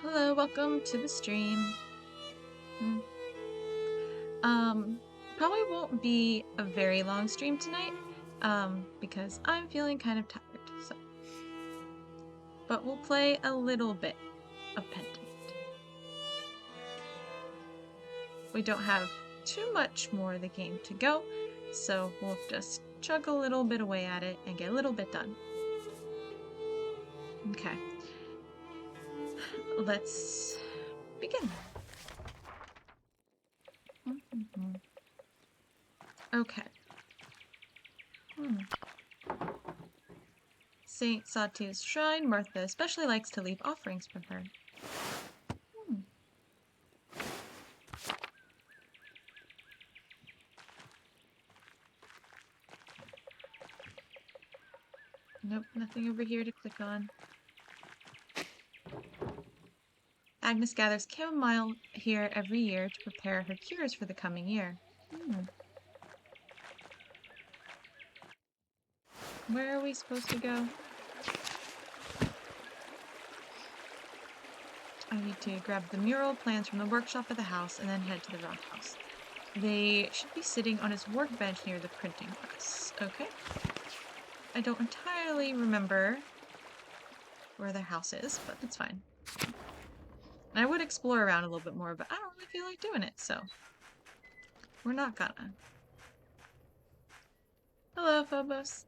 Hello, welcome to the stream. Hmm. Probably won't be a very long stream tonight, because I'm feeling kind of tired, so. But we'll play a little bit of Pentiment. We don't have too much more of the game to go, so we'll just chug a little bit away at it and get a little bit done. Okay. Let's begin. Okay. Saint Satia's shrine. Martha especially likes to leave offerings from her. Nope, nothing over here to click on. Agnes gathers chamomile here every year to prepare her cures for the coming year. Where are we supposed to go? I need to grab the mural plans from the workshop of the house and then head to the roundhouse. They should be sitting on his workbench near the printing press. Okay. I don't entirely remember where their house is, but that's fine. And I would explore around a little bit more, but I don't really feel like doing it, so we're not gonna. Hello, Phobos.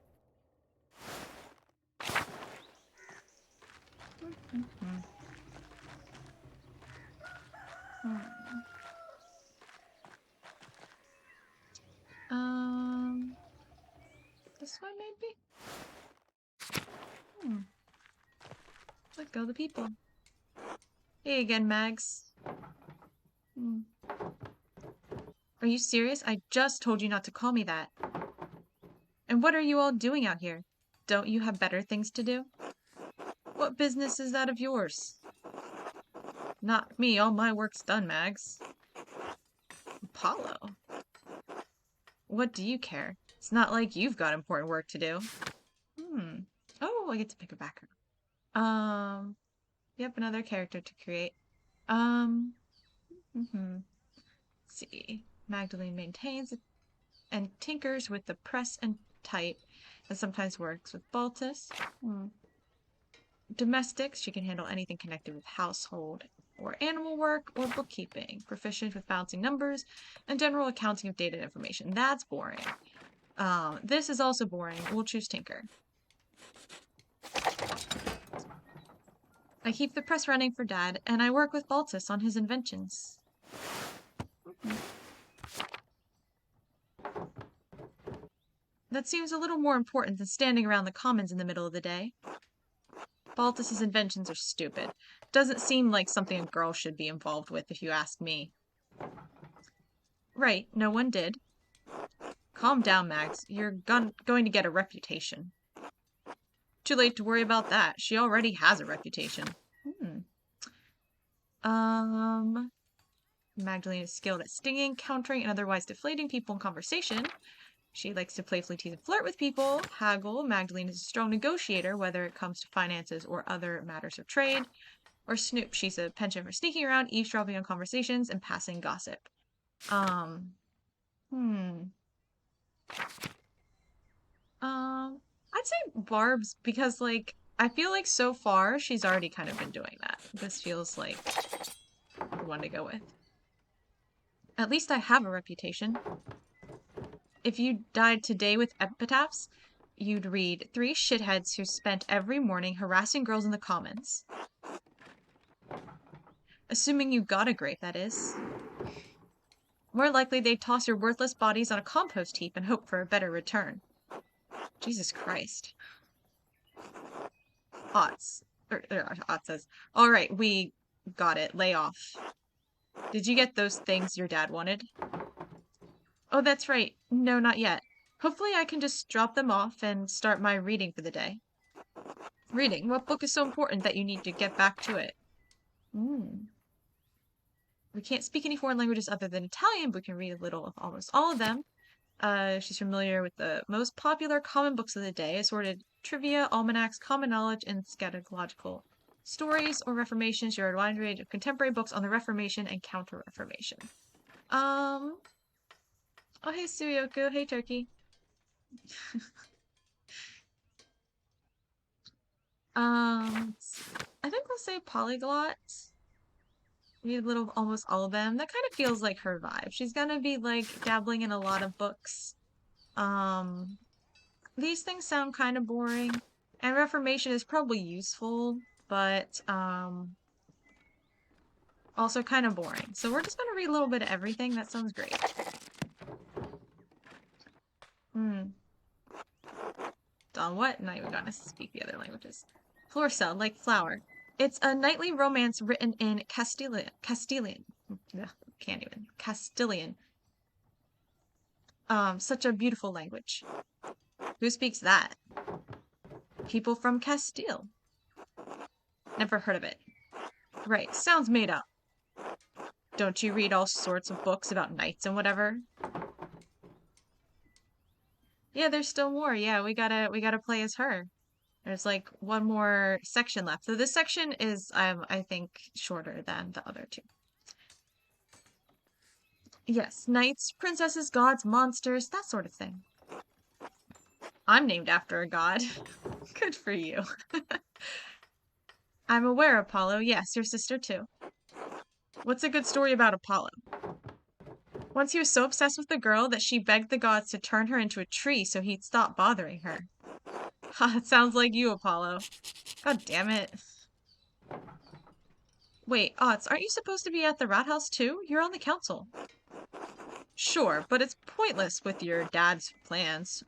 This way maybe? Let go the people. Hey again, Mags. Are you serious? I just told you not to call me that. And what are you all doing out here? Don't you have better things to do? What business is that of yours? Not me, all my work's done, Mags. Apollo? What do you care? It's not like you've got important work to do. Oh, I get to pick a background. Yep, another character to create. Let's see. Magdalene maintains and tinkers with the press and type, and sometimes works with Baltus. Domestics, she can handle anything connected with household or animal work or bookkeeping. Proficient with balancing numbers and general accounting of data and information. That's boring. This is also boring. We'll choose Tinker. I keep the press running for Dad, and I work with Baltus on his inventions. That seems a little more important than standing around the commons in the middle of the day. Baltus's inventions are stupid. Doesn't seem like something a girl should be involved with, if you ask me. Right, no one did. Calm down, Max. You're going to get a reputation. Too late to worry about that. She already has a reputation. Magdalene is skilled at stinging, countering, and otherwise deflating people in conversation. She likes to playfully tease and flirt with people. Haggle. Magdalene is a strong negotiator, whether it comes to finances or other matters of trade. Or Snoop. She's a penchant for sneaking around, eavesdropping on conversations, and passing gossip. I'd say Barb's because, like, I feel like so far she's already kind of been doing that. This feels like the one to go with. At least I have a reputation. If you died today with epitaphs, you'd read 3 shitheads who spent every morning harassing girls in the commons. Assuming you got a grave, that is. More likely they'd toss your worthless bodies on a compost heap and hope for a better return. Jesus Christ. Otz. Otz says, all right, we got it. Lay off. Did you get those things your dad wanted? Oh, that's right. No, not yet. Hopefully I can just drop them off and start my reading for the day. Reading? What book is so important that you need to get back to it? We can't speak any foreign languages other than Italian, but we can read a little of almost all of them. She's familiar with the most popular common books of the day, assorted trivia, almanacs, common knowledge, and scatological Stories or Reformation share a wide range of contemporary books on the Reformation and Counter-Reformation. Oh, hey, Suryoku. Hey, Turkey. I think we'll say polyglot. Read a little, almost all of them. That kind of feels like her vibe. She's gonna be like dabbling in a lot of books. Um, these things sound kind of boring, and Reformation is probably useful, but also kind of boring. So we're just gonna read a little bit of everything. That sounds great. On what? Not even gonna speak the other languages. Florcel, like flower. It's a knightly romance written in Castilian. Ugh, can't even. Castilian. Such a beautiful language. Who speaks that? People from Castile. Never heard of it. Right, sounds made up. Don't you read all sorts of books about knights and whatever? Yeah, there's still more. Yeah, we gotta play as her. There's like one more section left. So this section is, I think, shorter than the other two. Yes, knights, princesses, gods, monsters, that sort of thing. I'm named after a god. Good for you. I'm aware, Apollo. Yes, your sister too. What's a good story about Apollo? Once he was so obsessed with the girl that she begged the gods to turn her into a tree so he'd stop bothering her. Ha, it sounds like you, Apollo. God damn it. Wait, Otz, aren't you supposed to be at the rat house too? You're on the council. Sure, but it's pointless with your dad's plans.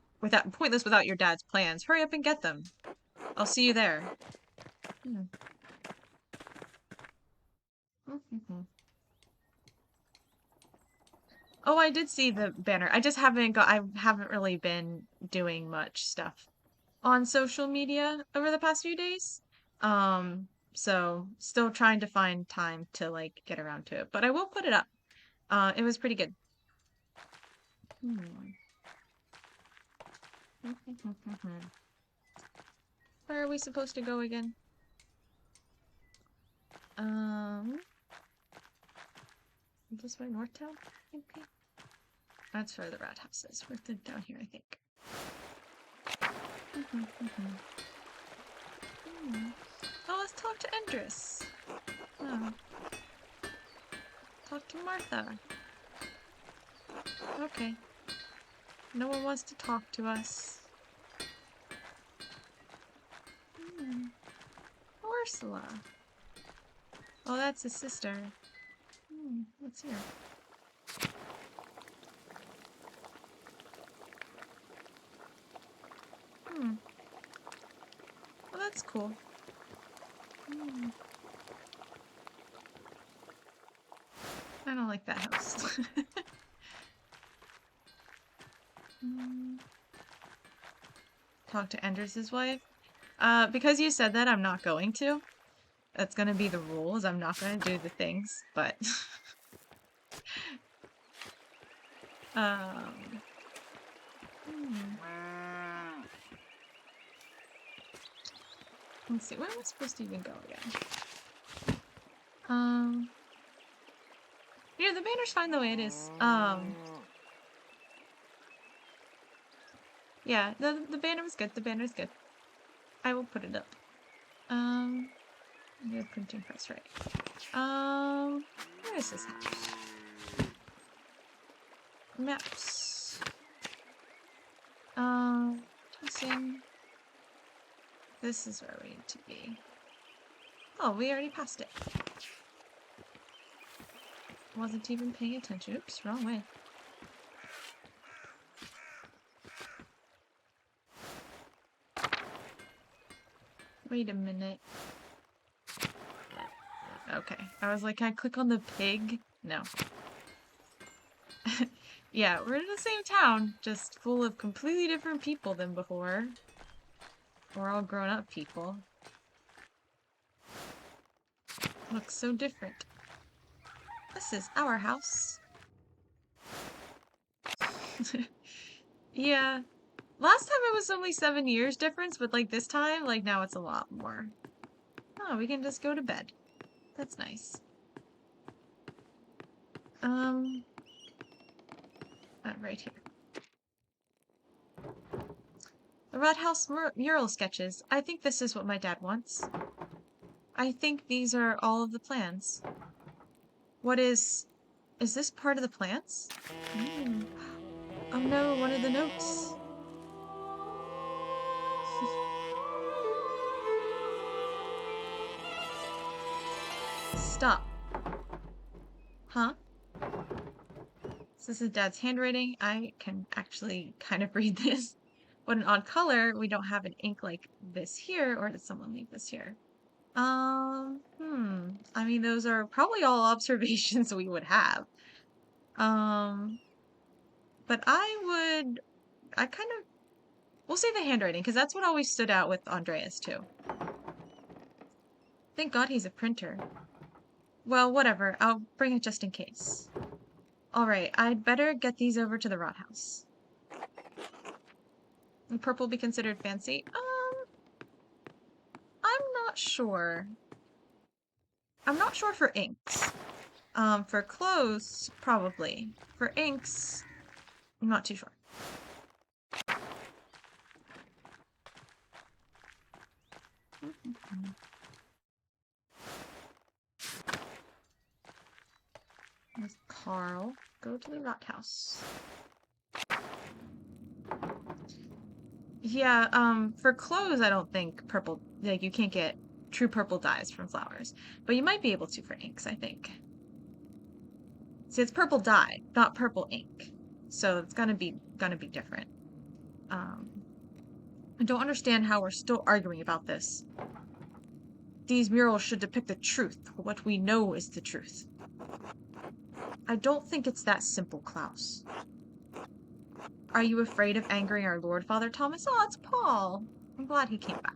Pointless without your dad's plans. Hurry up and get them. I'll see you there. Oh, I did see the banner. I just I haven't really been doing much stuff on social media over the past few days. So still trying to find time to like get around to it, but I will put it up. It was pretty good. Where are we supposed to go again? This way, North Town? Okay. That's where the rat house is. We're down here, I think. Oh, let's talk to Endris. Oh. Talk to Martha. Okay. No one wants to talk to us. Ursula. Oh, that's his sister. What's here? Well, that's cool. I don't like that house. Talk to Enders' wife. Because you said that, I'm not going to. That's gonna be the rules. I'm not gonna do the things, but let's see, where am I supposed to even go again? Yeah, the banner's fine the way it is. Yeah, the banner was good. The banner's good. I will put it up. The printing press, right. Where is this house? Maps. Tossing. This is where we need to be. Oh, we already passed it. Wasn't even paying attention. Oops, wrong way. Wait a minute. Okay. I was like, can I click on the pig? No. Yeah, we're in the same town, just full of completely different people than before. We're all grown-up people. Looks so different. This is our house. Yeah. Last time it was only 7 years difference, but like this time, like now it's a lot more. Oh, we can just go to bed. That's nice. Right here. The Red House mural sketches. I think this is what my dad wants. I think these are all of the plans. What is this part of the plans? Mm. Oh no, one of the notes. Stop. Huh? So this is Dad's handwriting. I can actually kind of read this. What an odd color. We don't have an ink like this here, or did someone leave this here? I mean, those are probably all observations we would have. But we'll say the handwriting, because that's what always stood out with Andreas, too. Thank God he's a printer. Well, whatever. I'll bring it just in case. Alright, I'd better get these over to the Rot House. Would purple be considered fancy? I'm not sure. I'm not sure for inks. For clothes, probably. For inks, I'm not too sure. With Carl, go to the Rot House. Yeah, for clothes, I don't think purple, like, you can't get true purple dyes from flowers. But you might be able to for inks, I think. See, it's purple dye, not purple ink. So it's gonna be different. I don't understand how we're still arguing about this. These murals should depict the truth, what we know is the truth. I don't think it's that simple, Klaus. Are you afraid of angering our Lord, Father Thomas? Oh, it's Paul. I'm glad he came back.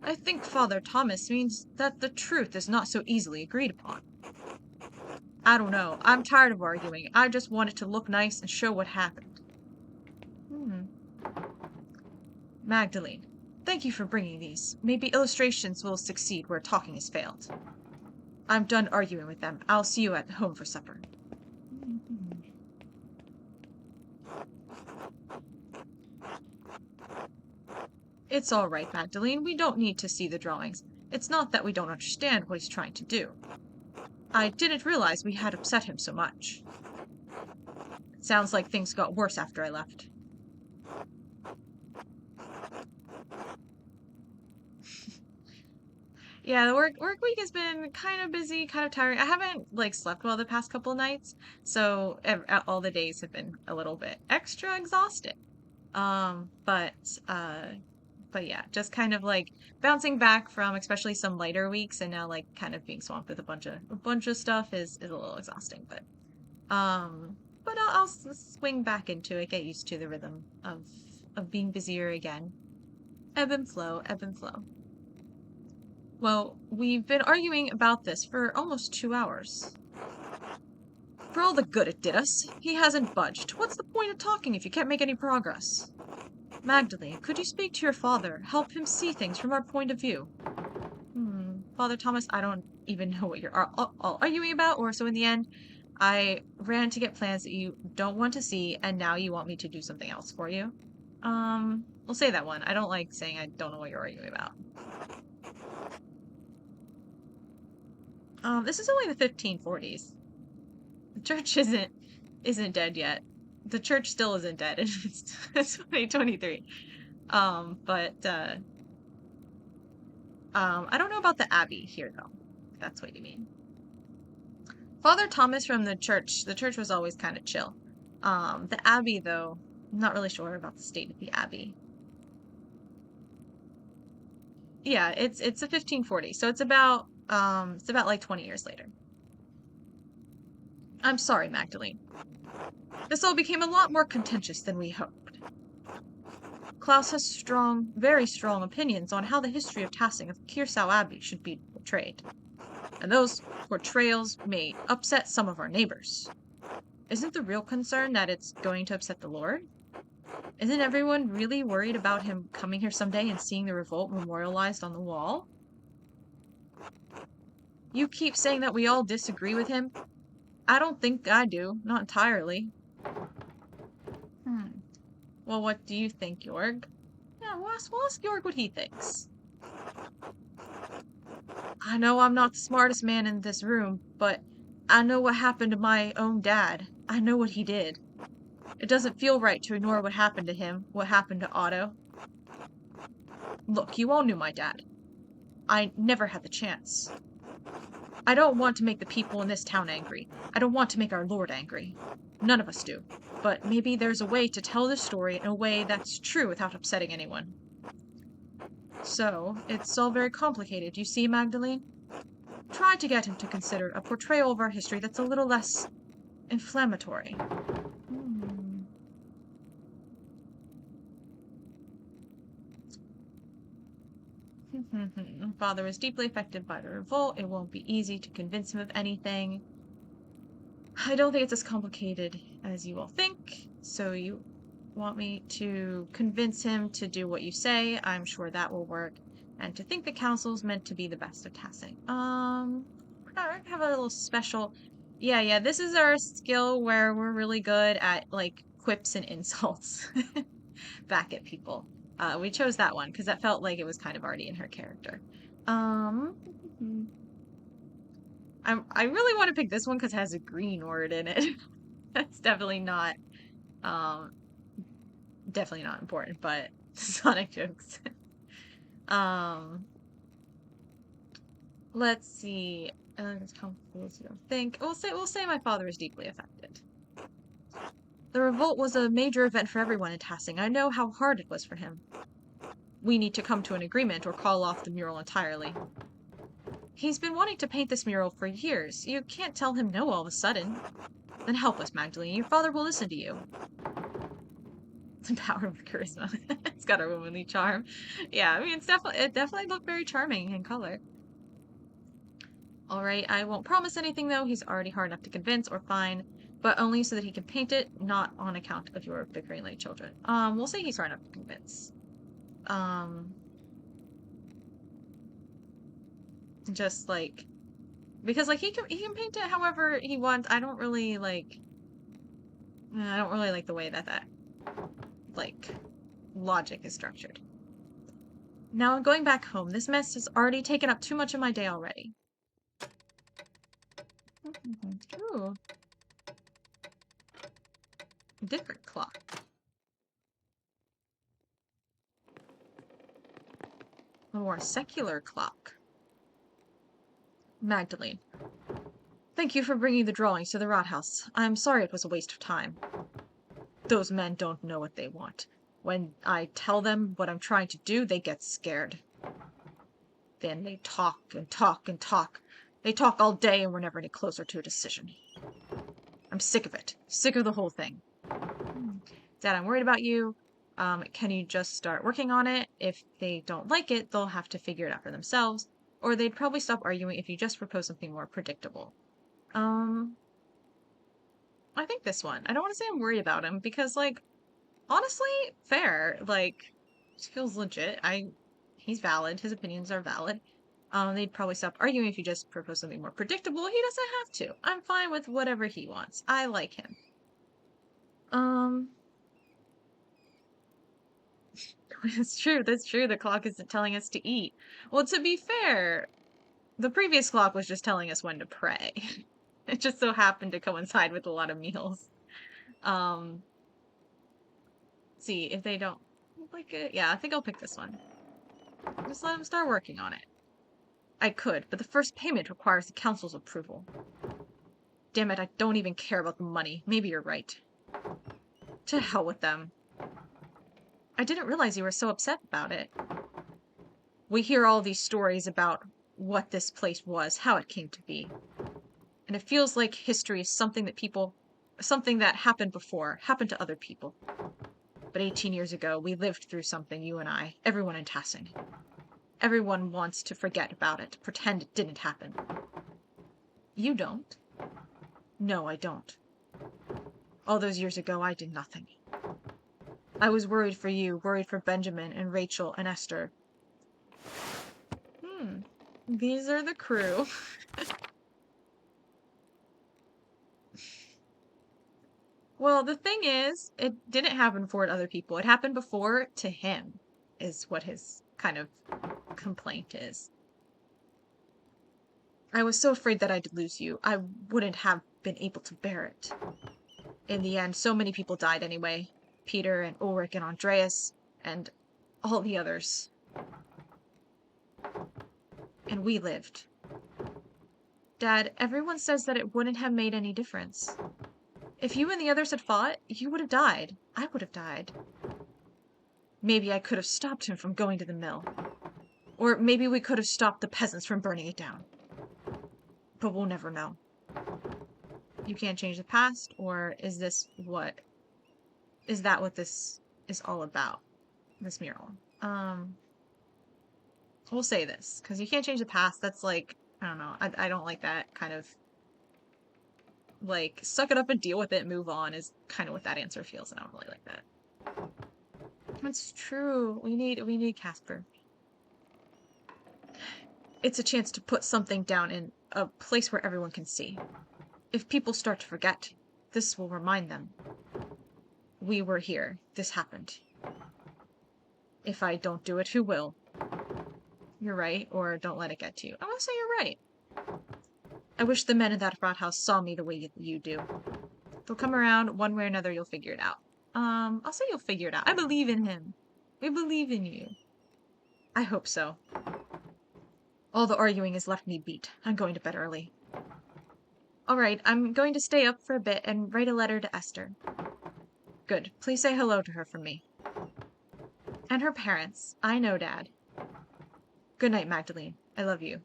I think Father Thomas means that the truth is not so easily agreed upon. I don't know. I'm tired of arguing. I just want it to look nice and show what happened. Magdalene, thank you for bringing these. Maybe illustrations will succeed where talking has failed. I'm done arguing with them. I'll see you at home for supper. It's all right, Magdalene. We don't need to see the drawings. It's not that we don't understand what he's trying to do. I didn't realize we had upset him so much. It sounds like things got worse after I left. Yeah, the work week has been kind of busy, kind of tiring. I haven't slept well the past couple nights, so all the days have been a little bit extra exhausted. But yeah, just kind of bouncing back from especially some lighter weeks, and now kind of being swamped with a bunch of stuff is a little exhausting. But I'll swing back into it, get used to the rhythm of being busier again. Ebb and flow, ebb and flow. Well, we've been arguing about this for almost 2 hours. For all the good it did us, he hasn't budged. What's the point of talking if you can't make any progress? Magdalene, could you speak to your father? Help him see things from our point of view. Father Thomas, I don't even know what you're all arguing about, or so in the end, I ran to get plans that you don't want to see, and now you want me to do something else for you. We'll say that one. I don't like saying I don't know what you're arguing about. This is only the 1540s. The church isn't dead yet. The church still isn't dead. It's 2023. I don't know about the abbey here though. If that's what you mean. Father Thomas from the church was always kind of chill. The abbey though, I'm not really sure about the state of the abbey. Yeah, it's a 1540, so it's about 20 years later. I'm sorry, Magdalene. This all became a lot more contentious than we hoped. Klaus has strong, very strong opinions on how the history of Tassing of Kirsau Abbey should be portrayed. And those portrayals may upset some of our neighbors. Isn't the real concern that it's going to upset the Lord? Isn't everyone really worried about him coming here someday and seeing the revolt memorialized on the wall? You keep saying that we all disagree with him. I don't think I do. Not entirely. Well, what do you think, Jorg? Yeah, we'll ask Jorg what he thinks. I know I'm not the smartest man in this room, but I know what happened to my own dad. I know what he did. It doesn't feel right to ignore what happened to him, what happened to Otto. Look, you all knew my dad. I never had the chance. I don't want to make the people in this town angry. I don't want to make our Lord angry. None of us do. But maybe there's a way to tell this story in a way that's true without upsetting anyone. So, it's all very complicated, you see, Magdalene? Try to get him to consider a portrayal of our history that's a little less inflammatory. Father was deeply affected by the revolt. It won't be easy to convince him of anything. I don't think it's as complicated as you all think. So you want me to convince him to do what you say? I'm sure that will work. And to think the council's meant to be the best of tasking. We're gonna have a little special. Yeah, this is our skill where we're really good at, like, quips and insults back at people. We chose that one because that felt like it was kind of already in her character. I really want to pick this one because it has a green word in it. That's definitely not important, but Sonic jokes. Let's see. Think we'll say my father is deeply affected. The revolt was a major event for everyone in Tassing. I know how hard it was for him. We need to come to an agreement or call off the mural entirely. He's been wanting to paint this mural for years. You can't tell him no all of a sudden. Then help us, Magdalene. Your father will listen to you. The power of charisma. It's got a womanly charm. Yeah, I mean, it definitely looked very charming in color. Alright, I won't promise anything though. He's already hard enough to convince or fine, but only so that he can paint it, not on account of your bickering late children. We'll say he's hard enough to convince. Just like, because like he can paint it however he wants. I don't really like the way that like logic is structured. Now I'm going back home. This mess has already taken up too much of my day already. Ooh. Different clock. A more secular clock. Magdalene. Thank you for bringing the drawings to the Rathaus. I'm sorry it was a waste of time. Those men don't know what they want. When I tell them what I'm trying to do, they get scared. Then they talk and talk and talk. They talk all day and we're never any closer to a decision. I'm sick of it. Sick of the whole thing. Dad, I'm worried about you. Can you just start working on it? If they don't like it, they'll have to figure it out for themselves. Or they'd probably stop arguing if you just propose something more predictable. I think this one. I don't want to say I'm worried about him because, like, honestly, fair. Like, it feels legit. He's valid. His opinions are valid. They'd probably stop arguing if you just propose something more predictable. He doesn't have to. I'm fine with whatever he wants. I like him. That's true. That's true. The clock isn't telling us to eat. Well, to be fair, the previous clock was just telling us when to pray. It just so happened to coincide with a lot of meals. See if they don't like it. Yeah, I think I'll pick this one. Just let them start working on it. I could, but the first payment requires the council's approval. Damn it, I don't even care about the money. Maybe you're right. To hell with them. I didn't realize you were so upset about it. We hear all these stories about what this place was, how it came to be. And it feels like history is something that happened before, happened to other people. But 18 years ago, we lived through something, you and I, everyone in Tassing. Everyone wants to forget about it, pretend it didn't happen. You don't? No, I don't. All those years ago, I did nothing. I was worried for you, worried for Benjamin and Rachel and Esther. These are the crew. Well, the thing is, it didn't happen for other people. It happened before to him, is what his kind of complaint is. I was so afraid that I'd lose you. I wouldn't have been able to bear it. In the end, so many people died anyway. Peter and Ulrich and Andreas and all the others. And we lived. Dad, everyone says that it wouldn't have made any difference. If you and the others had fought, you would have died. I would have died. Maybe I could have stopped him from going to the mill. Or maybe we could have stopped the peasants from burning it down. But we'll never know. You can't change the past, or is this what... Is that what this is all about? This mural. We'll say this, because you can't change the past. That's like, I don't know. I don't like that kind of... Like, suck it up and deal with it, move on, is kind of what that answer feels, and I don't really like that. It's true. We need Casper. It's a chance to put something down in a place where everyone can see. If people start to forget, this will remind them. We were here. This happened. If I don't do it, who will? You're right, or don't let it get to you. I want to say you're right. I wish the men in that frat house saw me the way you do. They'll come around, one way or another, you'll figure it out. I'll say you'll figure it out. I believe in him. We believe in you. I hope so. All the arguing has left me beat. I'm going to bed early. Alright, I'm going to stay up for a bit and write a letter to Esther. Good. Please say hello to her from me. And her parents. I know, Dad. Good night, Magdalene. I love you.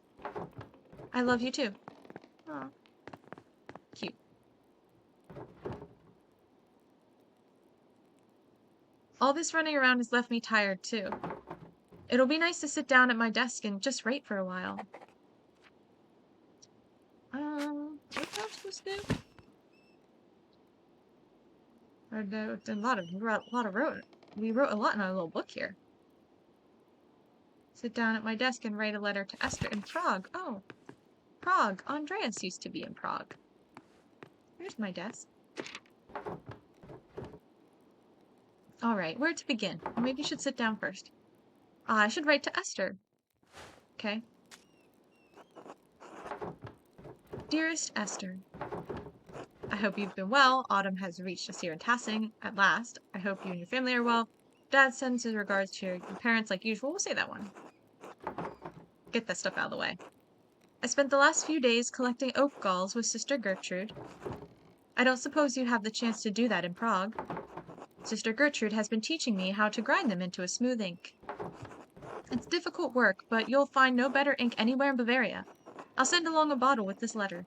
I love you too. Aw. Cute. All this running around has left me tired too. It'll be nice to sit down at my desk and just write for a while. What am I supposed to do? We wrote a lot in our little book here. Sit down at my desk and write a letter to Esther in Prague. Oh, Prague. Andreas used to be in Prague. Here's my desk. Alright, where to begin? Maybe you should sit down first. I should write to Esther. Okay. Dearest Esther, I hope you've been well. Autumn has reached us here in Tassing at last. I hope you and your family are well. Dad sends his regards to your parents like usual. We'll say that one. Get that stuff out of the way. I spent the last few days collecting oak galls with Sister Gertrude. I don't suppose you have the chance to do that in Prague. Sister Gertrude has been teaching me how to grind them into a smooth ink. It's difficult work, but you'll find no better ink anywhere in Bavaria. I'll send along a bottle with this letter.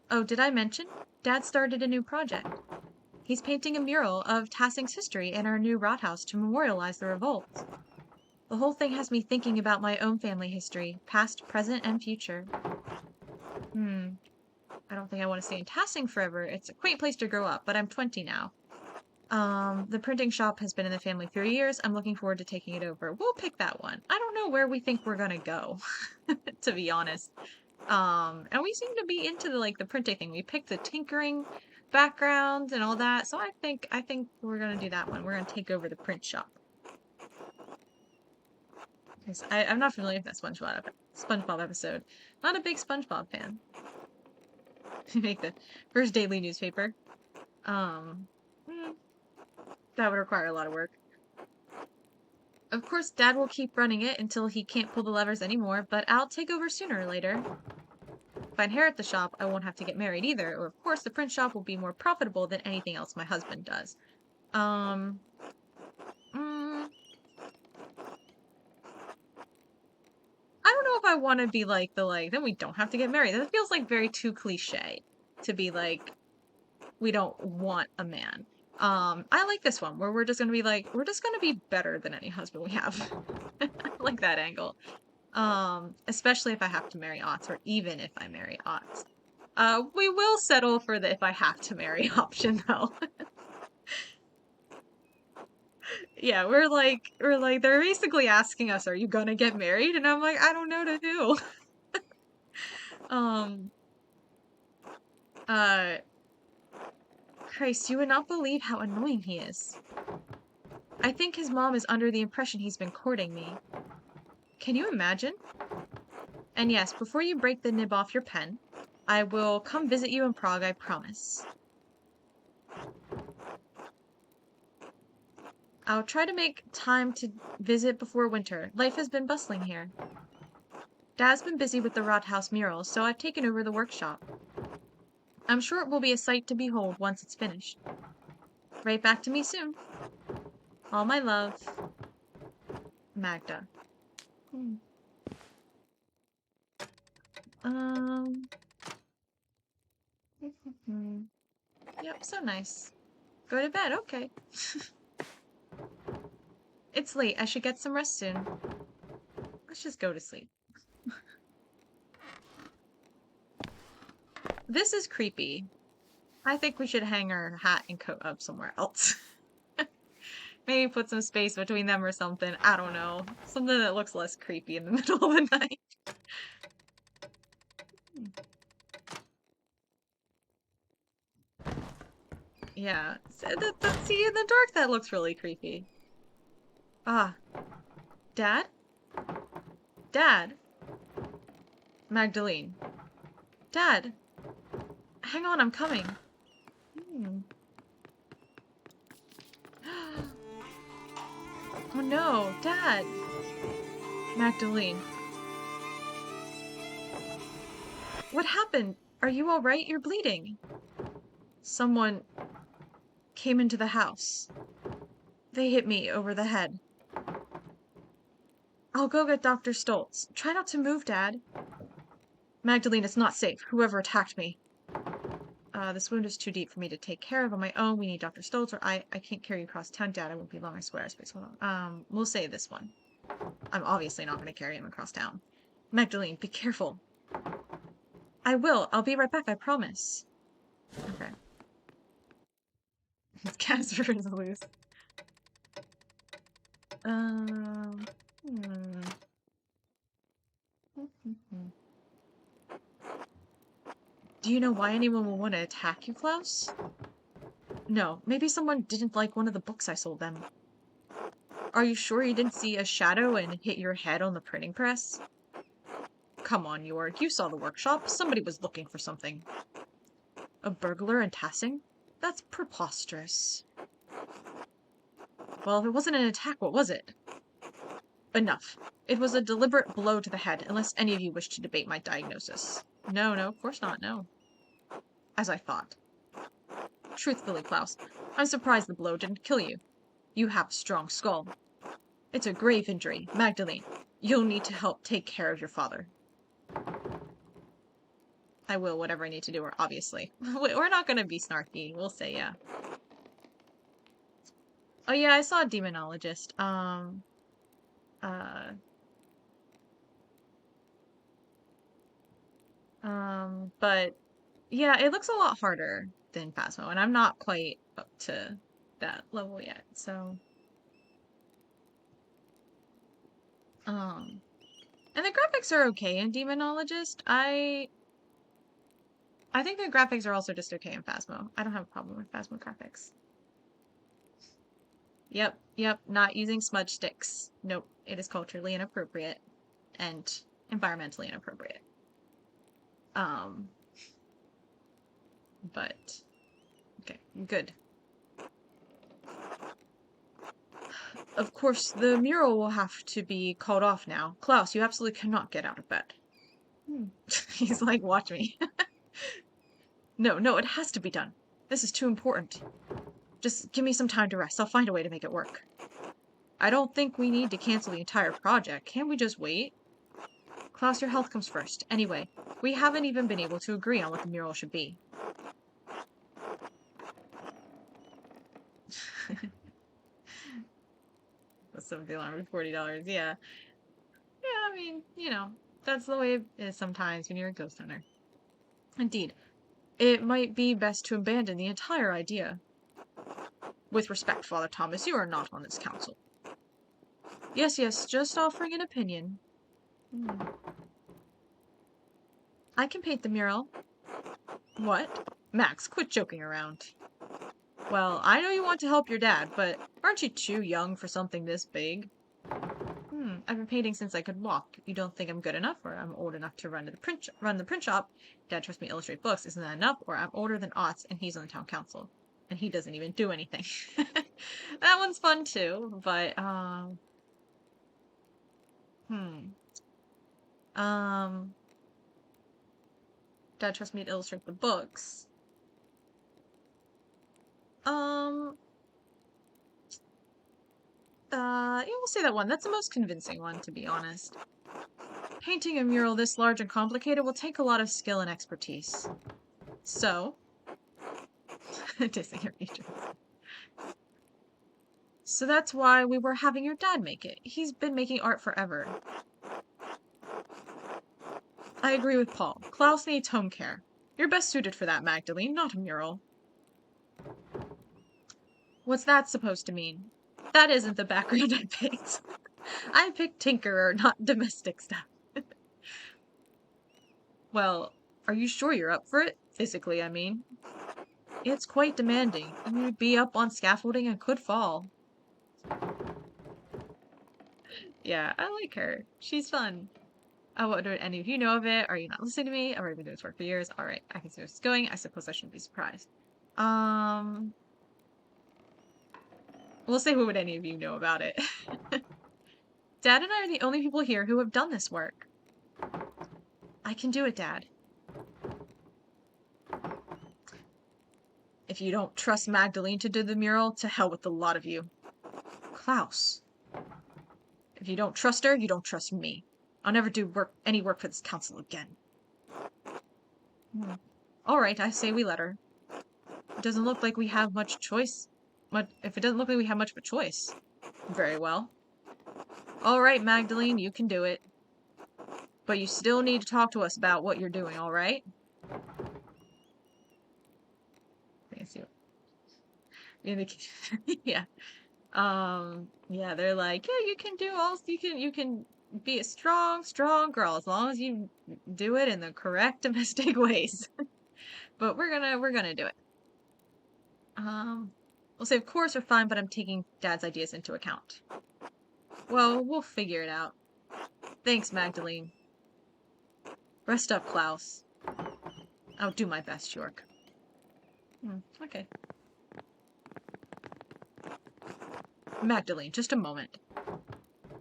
Oh, did I mention? Dad started a new project. He's painting a mural of Tassing's history in our new Rathaus to memorialize the revolt. The whole thing has me thinking about my own family history, past, present, and future. I don't think I want to stay in Tassing forever. It's a quaint place to grow up, but I'm 20 now. The printing shop has been in the family for years. I'm looking forward to taking it over. We'll pick that one. I don't know where we think we're gonna go, to be honest. And we seem to be into the printing thing. We picked the tinkering background and all that, so I think we're gonna do that one. We're gonna take over the print shop. I'm not familiar with that SpongeBob episode. Not a big SpongeBob fan. Make the first daily newspaper. That would require a lot of work. Of course, Dad will keep running it until he can't pull the levers anymore, but I'll take over sooner or later. If I inherit the shop, I won't have to get married either, or of course the print shop will be more profitable than anything else my husband does. I don't know if I want to be then we don't have to get married. That feels like very too cliche to be like, we don't want a man. I like this one where we're just gonna be better than any husband we have. I like that angle. Especially if I have to marry Otts, or even if I marry Otts. We will settle for the if I have to marry option though. Yeah, we're like, they're basically asking us, "Are you gonna get married?" And I'm like, "I don't know to who." Um, uh, Christ, you would not believe how annoying he is. I think his mom is under the impression he's been courting me. Can you imagine? And yes, before you break the nib off your pen, I will come visit you in Prague, I promise. I'll try to make time to visit before winter. Life has been bustling here. Dad's been busy with the Rathaus mural, so I've taken over the workshop. I'm sure it will be a sight to behold once it's finished. Right back to me soon. All my love, Magda. Hmm. Um. Yep, so nice. Go to bed, okay. It's late. I should get some rest soon. Let's just go to sleep. This is creepy. I think we should hang our hat and coat up somewhere else. Maybe put some space between them or something. I don't know. Something that looks less creepy in the middle of the night. Yeah. See, in the dark, that looks really creepy. Ah. Dad? Dad? Magdalene. Dad? Hang on, I'm coming. Hmm. Oh no, Dad! Magdalene. What happened? Are you alright? You're bleeding. Someone came into the house. They hit me over the head. I'll go get Dr. Stoltz. Try not to move, Dad. Magdalene, it's not safe. Whoever attacked me. This wound is too deep for me to take care of on my own. We need Dr. Stoltz, or I can't carry you across town, Dad. I won't be long, I swear. Space, hold on. We'll say this one. I'm obviously not going to carry him across town. Magdalene, be careful. I will. I'll be right back, I promise. Okay. Casper is loose. Hmm. Do you know why anyone will want to attack you, Klaus? No, maybe someone didn't like one of the books I sold them. Are you sure you didn't see a shadow and hit your head on the printing press? Come on, York, you saw the workshop. Somebody was looking for something. A burglar in Tassing? That's preposterous. Well, if it wasn't an attack, what was it? Enough. It was a deliberate blow to the head, unless any of you wish to debate my diagnosis. No, of course not, no. As I thought. Truthfully, Klaus, I'm surprised the blow didn't kill you. You have a strong skull. It's a grave injury, Magdalene. You'll need to help take care of your father. I will, whatever I need to do, obviously. We're not gonna be snarky, we'll say yeah. Oh yeah, I saw a demonologist. But yeah, it looks a lot harder than Phasmo, and I'm not quite up to that level yet, so. And the graphics are okay in Demonologist. I think the graphics are also just okay in Phasmo. I don't have a problem with Phasmo graphics. Yep, not using smudge sticks. Nope, it is culturally inappropriate and environmentally inappropriate. But okay, good. Of course, the mural will have to be called off now. Klaus, you absolutely cannot get out of bed. He's like, watch me. No, it has to be done. This is too important. Just give me some time to rest. I'll find a way to make it work. I don't think we need to cancel the entire project. Can't we just wait? Klaus, your health comes first. Anyway, we haven't even been able to agree on what the mural should be. That's $40. Yeah. Yeah, I mean, that's the way it is sometimes when you're a ghost hunter. Indeed. It might be best to abandon the entire idea. With respect, Father Thomas, you are not on this council. Yes, yes, just offering an opinion. I can paint the mural. What? Max, quit joking around. Well, I know you want to help your dad, but aren't you too young for something this big? I've been painting since I could walk. You don't think I'm good enough, or I'm old enough to run the print shop? Dad trusts me to illustrate books. Isn't that enough? Or I'm older than Otts, and he's on the town council, and he doesn't even do anything. That one's fun too, but hmm. Um, Dad trusts me to illustrate the books. Um, yeah, we'll say that one. That's the most convincing one, to be honest. Painting a mural this large and complicated will take a lot of skill and expertise. So, dissing your features. So that's why we were having your dad make it. He's been making art forever. I agree with Paul. Klaus needs home care. You're best suited for that, Magdalene, not a mural. What's that supposed to mean? That isn't the background I picked. I picked tinkerer, not domestic stuff. Well, are you sure you're up for it? Physically, I mean. It's quite demanding. You'd be up on scaffolding and could fall. Yeah, I like her. She's fun. What do any of you know of it? Are you not listening to me? I've already been doing this work for years. Alright, I can see where it's going. I suppose I shouldn't be surprised. We'll say what would any of you know about it. Dad and I are the only people here who have done this work. I can do it, Dad. If you don't trust Magdalene to do the mural, to hell with the lot of you. Klaus. If you don't trust her, you don't trust me. I'll never do any work for this council again. Alright, I say we let her. It doesn't look like we have much choice. If it doesn't look like we have much of a choice. Very well. Alright, Magdalene, you can do it. But you still need to talk to us about what you're doing, alright? Yeah. Yeah, they're like, yeah, you can do all, you can be a strong girl as long as you do it in the correct domestic ways. But we're gonna do it. We'll say, of course, we're fine, but I'm taking Dad's ideas into account. Well, we'll figure it out. Thanks, Magdalene. Rest up, Klaus. I'll do my best, York. Okay. Magdalene, just a moment.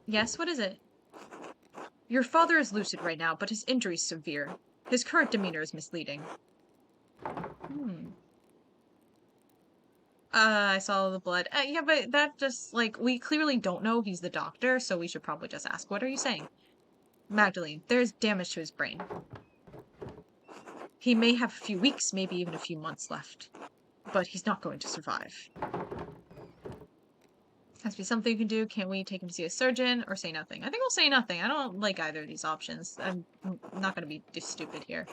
Yes, what is it? Your father is lucid right now, but his injury's severe. His current demeanor is misleading. I saw the blood. Yeah, but that just, like, we clearly don't know he's the doctor, so we should probably just ask, what are you saying? Magdalene, there's damage to his brain. He may have a few weeks, maybe even a few months left. But he's not going to survive. Has to be something you can do. Can we take him to see a surgeon or say nothing? I think we'll say nothing. I don't like either of these options. I'm not going to be just stupid here.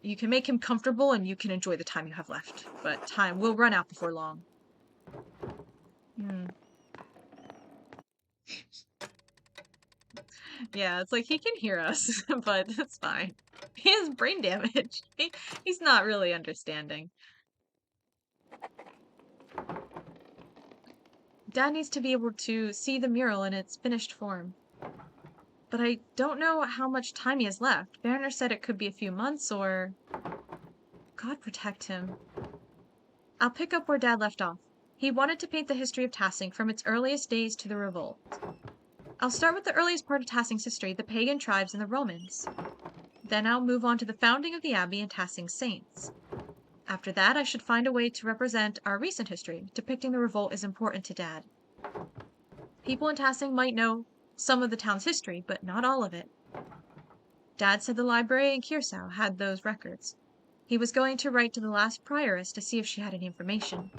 You can make him comfortable and you can enjoy the time you have left. But time will run out before long. Yeah, it's like he can hear us, but that's fine. He has brain damage. He's not really understanding. Dad needs to be able to see the mural in its finished form. But I don't know how much time he has left. Werner said it could be a few months or... God protect him. I'll pick up where Dad left off. He wanted to paint the history of Tassing from its earliest days to the revolt. I'll start with the earliest part of Tassing's history, the pagan tribes and the Romans. Then I'll move on to the founding of the abbey and Tassing's saints. After that, I should find a way to represent our recent history. Depicting the revolt is important to Dad. People in Tassing might know some of the town's history, but not all of it. Dad said the library in Kiersau had those records. He was going to write to the last prioress to see if she had any information.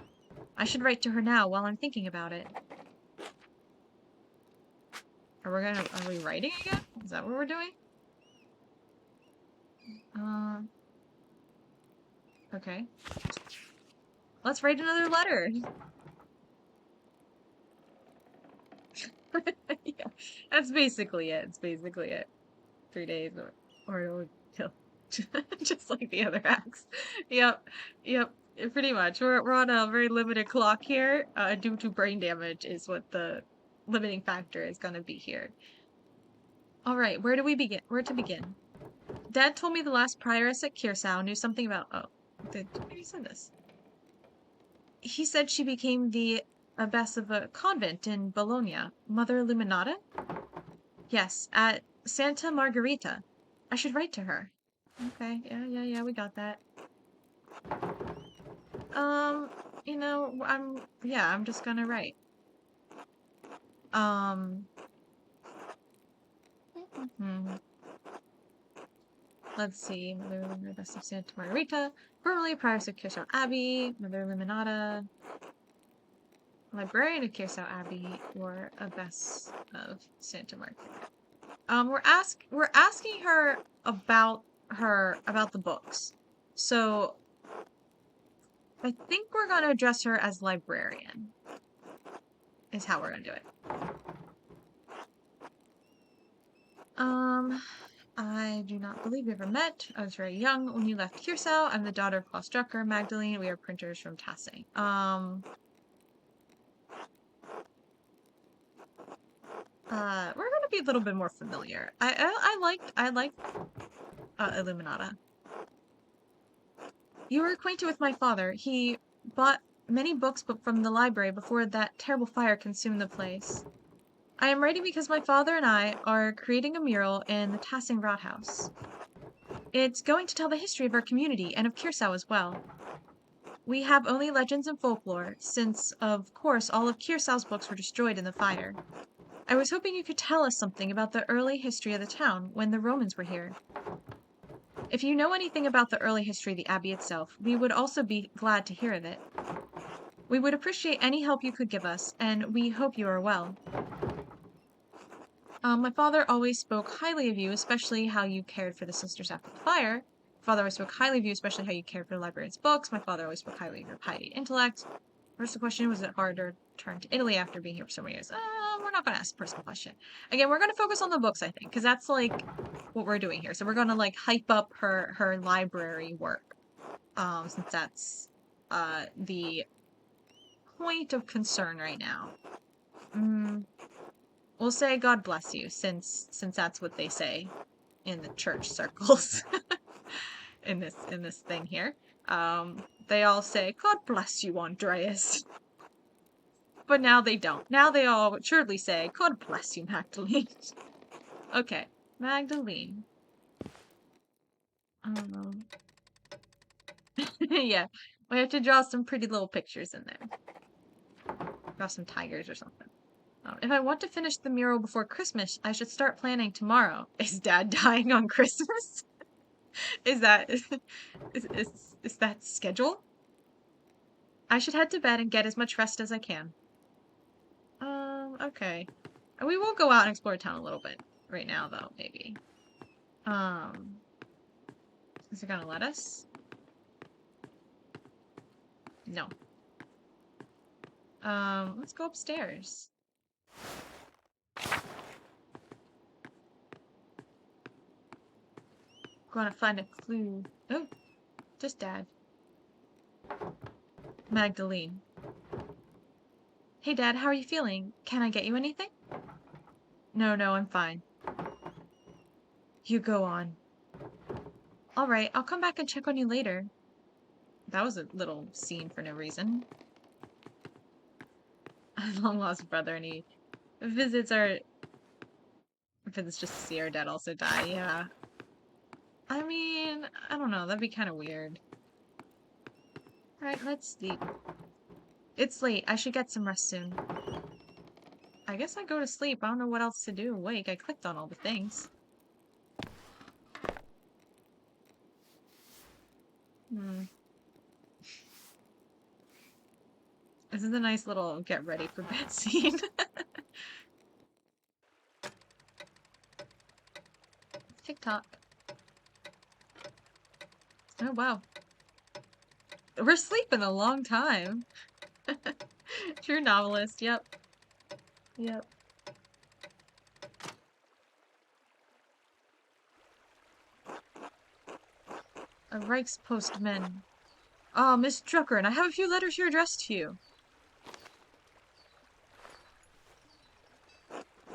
I should write to her now while I'm thinking about it. Are we writing again? Is that what we're doing? Okay. Let's write another letter. Yeah, that's basically it. It's basically it. 3 days or it would kill. Just like the other acts. Yep. Yep. Pretty much. We're on a very limited clock here, due to brain damage is what the limiting factor is gonna be here. All right, where do we begin? Where to begin? Dad told me the last prioress at Kirsau knew something about. Oh, maybe said this. He said she became the abbess of a convent in Bologna, Mother Illuminata. Yes, at Santa Margherita. I should write to her. Okay, yeah, we got that. You know, I'm just gonna write. Hmm. Let's see. Mother Illuminata, Abbess of Santa Margherita. Formerly Prioress of Kirsau Abbey, Mother Illuminata, Librarian of Kirsau Abbey, or Abbess of Santa Margherita. We're asking her about the books. So I think we're gonna address her as librarian. Is how we're gonna do it. I do not believe we ever met. I was very young when you left Kirsau. I'm the daughter of Klaus Drucker, Magdalene. We are printers from Tassing. We're gonna be a little bit more familiar. I liked Illuminata. You were acquainted with my father. He bought many books from the library before that terrible fire consumed the place. I am writing because my father and I are creating a mural in the Tassing Rathaus. It's going to tell the history of our community and of Kirsau as well. We have only legends and folklore, since, of course, all of Kirsau's books were destroyed in the fire. I was hoping you could tell us something about the early history of the town when the Romans were here. If you know anything about the early history of the abbey itself, we would also be glad to hear of it. We would appreciate any help you could give us, and we hope you are well. My father always spoke highly of you, especially how you cared for the sisters after the fire. Father always spoke highly of you, especially how you cared for the librarian's books. My father always spoke highly of your piety and intellect. First the question, was it hard to return to Italy after being here for so many years? We're not going to ask a personal question. Again, we're going to focus on the books, I think, because that's like what we're doing here. So we're going to like hype up her library work, since that's the point of concern right now. We'll say God bless you, since that's what they say in the church circles. in this thing here. They all say, God bless you, Andreas. But now they don't. Now they all surely say, God bless you, Magdalene. Okay, Magdalene. Yeah, we have to draw some pretty little pictures in there. Draw some tigers or something. If I want to finish the mural before Christmas, I should start planning tomorrow. Is Dad dying on Christmas? Is that schedule? I should head to bed and get as much rest as I can. Okay. We will go out and explore town a little bit right now, though, maybe. Is it gonna let us? No. Let's go upstairs. Gonna find a clue. Oh, just Dad. Magdalene. Hey, Dad, how are you feeling? Can I get you anything? No, I'm fine. You go on. All right, I'll come back and check on you later. That was a little scene for no reason. Long lost brother, and he visits just to see our dad also die. Yeah. I mean, I don't know. That'd be kind of weird. All right, let's sleep. It's late. I should get some rest soon. I guess I go to sleep. I don't know what else to do awake. I clicked on all the things. This is a nice little get ready for bed scene. TikTok. Oh, wow. We're sleeping a long time. True novelist. Yep. Yep. A Reichspostman. Ah, Miss Drucker, and I have a few letters here addressed to you.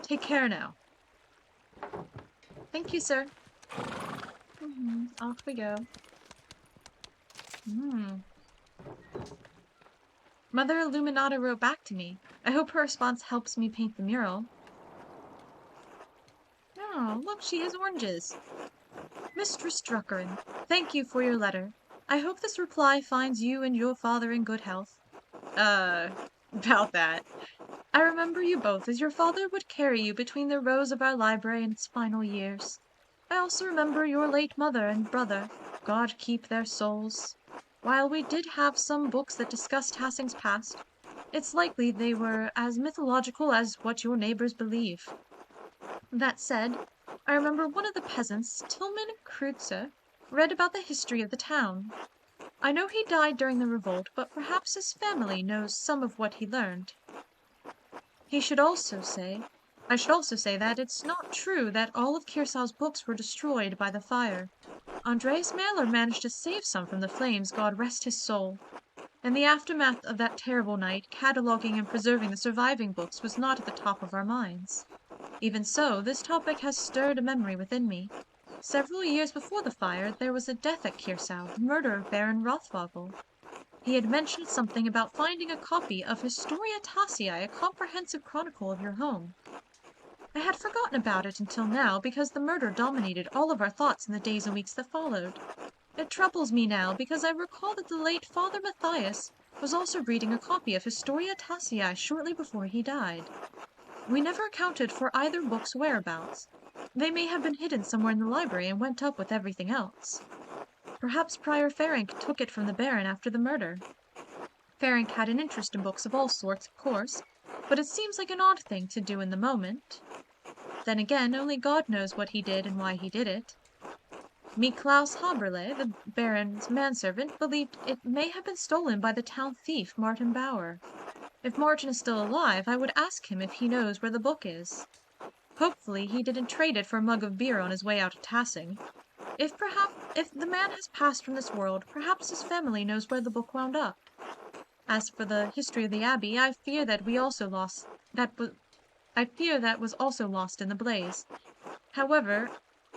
Take care now. Thank you, sir. Off we go. Mother Illuminata wrote back to me. I hope her response helps me paint the mural. Oh, look, she has oranges. Mistress Druckeren, thank you for your letter. I hope this reply finds you and your father in good health. About that. I remember you both as your father would carry you between the rows of our library in its final years. I also remember your late mother and brother. God keep their souls. While we did have some books that discussed Hassing's past, it's likely they were as mythological as what your neighbors believe. That said, I remember one of the peasants, Tillman Kreutzer, read about the history of the town. I know he died during the revolt, but perhaps his family knows some of what he learned. I should also say that it's not true that all of Kirsau's books were destroyed by the fire. Andreas Mahler managed to save some from the flames, God rest his soul. In the aftermath of that terrible night, cataloging and preserving the surviving books was not at the top of our minds. Even so, this topic has stirred a memory within me. Several years before the fire, there was a death at Kirsau, the murder of Baron Rothwagel. He had mentioned something about finding a copy of Historia Tassiae, a comprehensive chronicle of your home. I had forgotten about it until now because the murder dominated all of our thoughts in the days and weeks that followed. It troubles me now because I recall that the late Father Matthias was also reading a copy of Historia Tassiae shortly before he died. We never accounted for either book's whereabouts. They may have been hidden somewhere in the library and went up with everything else. Perhaps Prior Ferenc took it from the Baron after the murder. Ferenc had an interest in books of all sorts, of course, but it seems like an odd thing to do in the moment. Then again, only God knows what he did and why he did it. Miklaus Haberle, the Baron's manservant, believed it may have been stolen by the town thief Martin Bauer. If Martin is still alive, I would ask him if he knows where the book is. Hopefully he didn't trade it for a mug of beer on his way out of Tassing. If the man has passed from this world, perhaps his family knows where the book wound up. As for the history of the Abbey, I fear that was also lost in the blaze. However,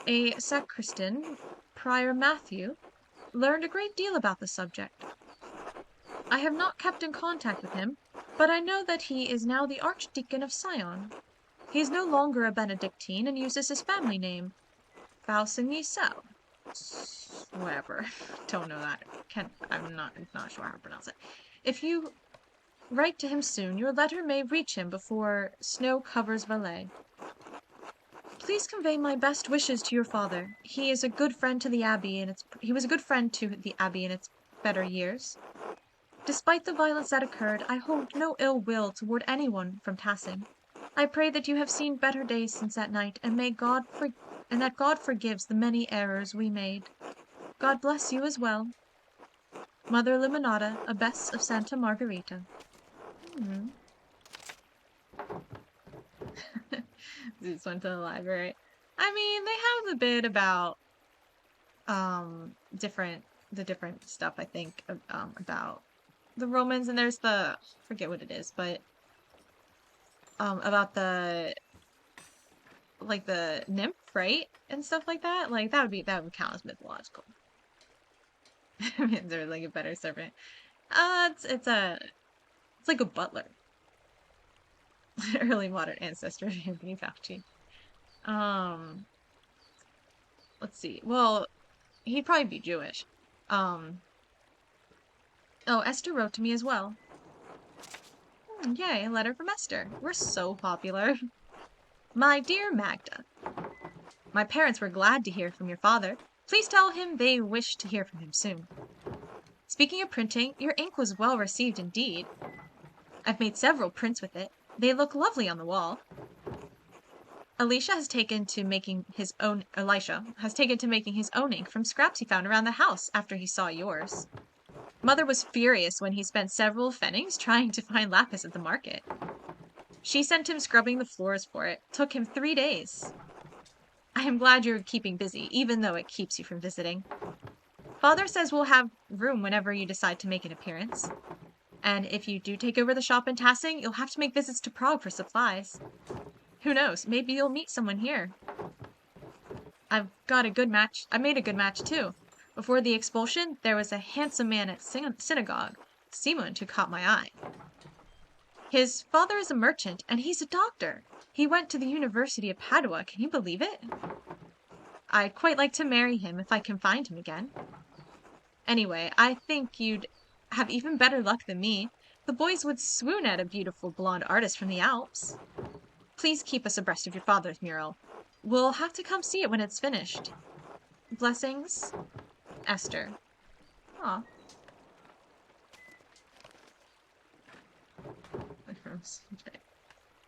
a sacristan, Prior Matthew, learned a great deal about the subject. I have not kept in contact with him, but I know that he is now the Archdeacon of Sion. He is no longer a Benedictine and uses his family name, Fausigny-Sau. Whatever. Don't know that. I'm not sure how to pronounce it. If you write to him soon, your letter may reach him before snow covers Valais. Please convey my best wishes to your father. He was a good friend to the Abbey in its better years. Despite the violence that occurred, I hold no ill will toward anyone from Tassing. I pray that you have seen better days since that night, and that God forgives the many errors we made. God bless you as well. Mother Limonata, Abbess of Santa Margherita. Just went to the library. I mean, they have the bit about the different stuff, I think, about the Romans, and there's I forget what it is, but about the nymph, right? And stuff like that. Like that would count as mythological. I mean, they're like a better servant. It's like a butler. Early modern ancestor of Anthony Fauci. Let's see. Well, he'd probably be Jewish. Oh, Esther wrote to me as well. Yay, a letter from Esther. We're so popular. My dear Magda, my parents were glad to hear from your father. Please tell him they wish to hear from him soon. Speaking of printing, your ink was well received indeed. I've made several prints with it. They look lovely on the wall. Elisha has taken to making his own ink from scraps he found around the house after he saw yours. Mother was furious when he spent several pfennigs trying to find lapis at the market. She sent him scrubbing the floors for it. Took him 3 days. I am glad you're keeping busy, even though it keeps you from visiting. Father says we'll have room whenever you decide to make an appearance. And if you do take over the shop in Tassing, you'll have to make visits to Prague for supplies. Who knows, maybe you'll meet someone here. I made a good match too. Before the expulsion, there was a handsome man at synagogue, Simon, who caught my eye. His father is a merchant, and he's a doctor. He went to the University of Padua, can you believe it? I'd quite like to marry him if I can find him again. Anyway, I think you'd have even better luck than me. The boys would swoon at a beautiful blonde artist from the Alps. Please keep us abreast of your father's mural. We'll have to come see it when it's finished. Blessings, Esther. Aw.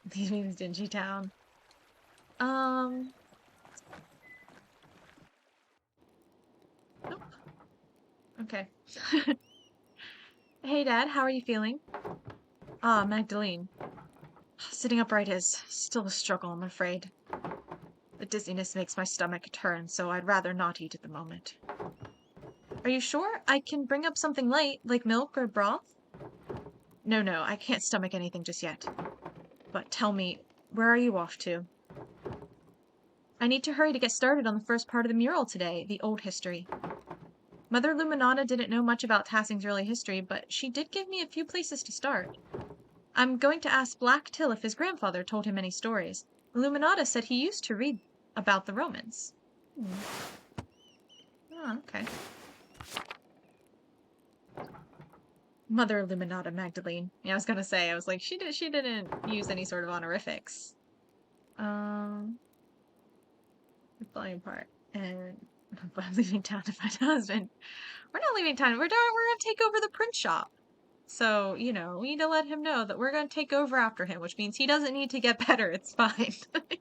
These means dingy town. Nope. Okay. Hey, Dad, how are you feeling? Ah, Magdalene. Sitting upright is still a struggle, I'm afraid. The dizziness makes my stomach turn, so I'd rather not eat at the moment. Are you sure? I can bring up something light, like milk or broth? No, I can't stomach anything just yet. But tell me, where are you off to? I need to hurry to get started on the first part of the mural today, the old history. Mother Luminata didn't know much about Tassing's early history, but she did give me a few places to start. I'm going to ask Black Till if his grandfather told him any stories. Luminata said he used to read about the Romans. Oh, okay. Mother Illuminata Magdalene. Yeah, I was gonna say, I was like, she didn't use any sort of honorifics. The volume part. And I'm leaving town to find a husband. We're not leaving town. We're gonna take over the print shop. So, you know, we need to let him know that we're gonna take over after him, which means he doesn't need to get better. It's fine.